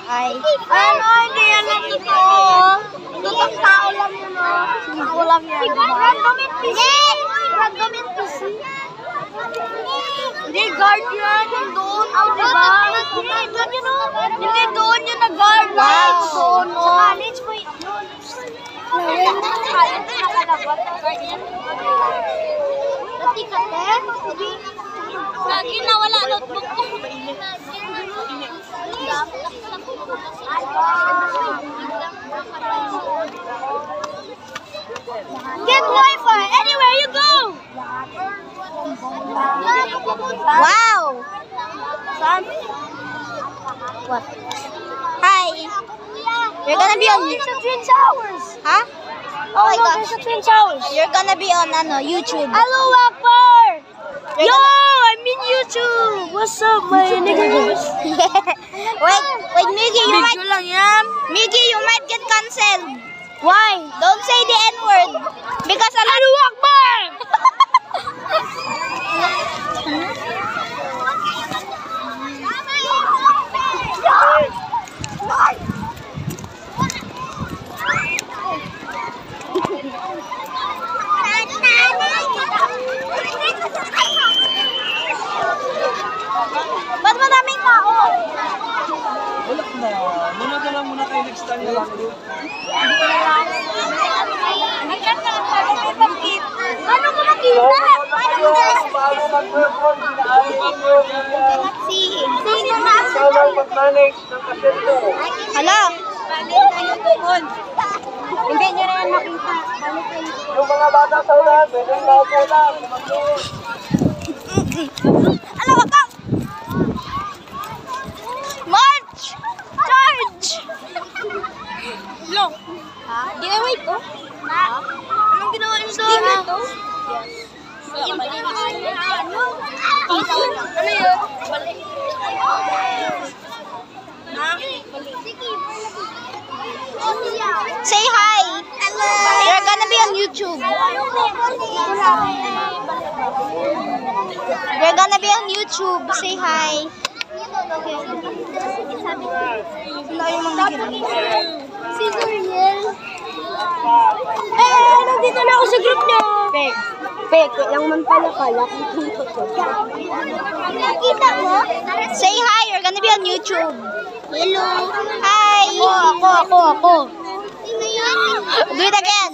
Ay. Ano, hindi yan lang ito. Tutang tao lang yun, Tao lang yan. Random NPC. Random NPC. Hindi, guard yan. Yung doon. Diba? Hindi, doon yun, Hindi, doon yun na-guard. Wow. Doon, Sa college mo yun. Dati ka, Lagi na wala notebook ko. Get Wi-Fi anywhere you go. Wow! What? Hi! You're gonna be on... There's a Twin Towers. Huh? Oh my gosh. There's a Twin Towers. You're gonna be on YouTube. Hello, Akbar. Yo, I'm in YouTube. What's up, my niggas? Wait, Miggy, you might get cancelled. Why? Don't say the N-word. Because Hello, Akbar. Ba't madaming tao? Wala na. Muna ka lang muna kayo next time. Ano ko makita? Bago mag-perform, sinaayon nyo Sino na? yung mag-manage ng kasento. Hello? Hindi nyo na yan makita. Yung mga bata sa ulan, pwede yung laupo lang. Ano ka ba? March! Charge! Long. Ginawa ito? Anong ginawa niyo sa akin? Ano yun? Say hi! You're gonna be on YouTube. You're gonna be on YouTube. Say hi. Si Zuriel. Nandito na ako sa group niyo. Peke lang man pala kala. Nakita mo? Say hi. You're gonna be on YouTube. Hello. Hi. Ako. Do it again.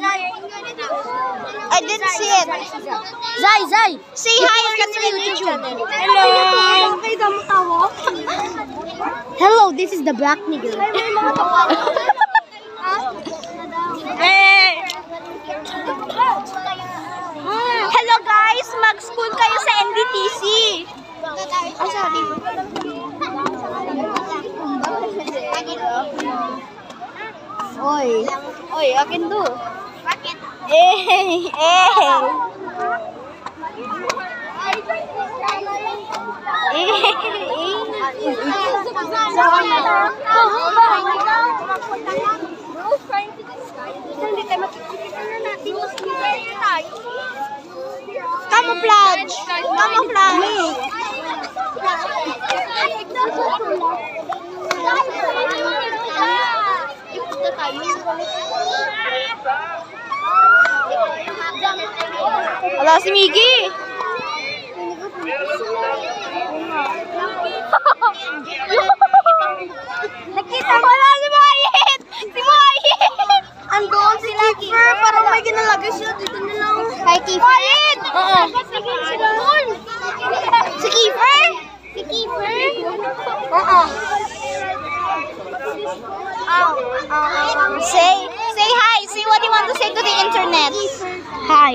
I didn't see it. Zay. Say hi. You're gonna be on YouTube. Hello. Nakita mo tawa? Hello. This is the black nigger. Hello guys. Mag-school kayo sa NDTC. Ay, sorry. Oy, akin do. Bakit? Camouflage. Wala si Miggy. Nakita mo? Wala si Mayet. Andoon si Kiefer. Parang may ginalagay siya. Dito nilang. Kay Kiefer? Oo. Si Kiefer? Si Kiefer? Oo. Say hi. Say what you want to say to the internet. Hi.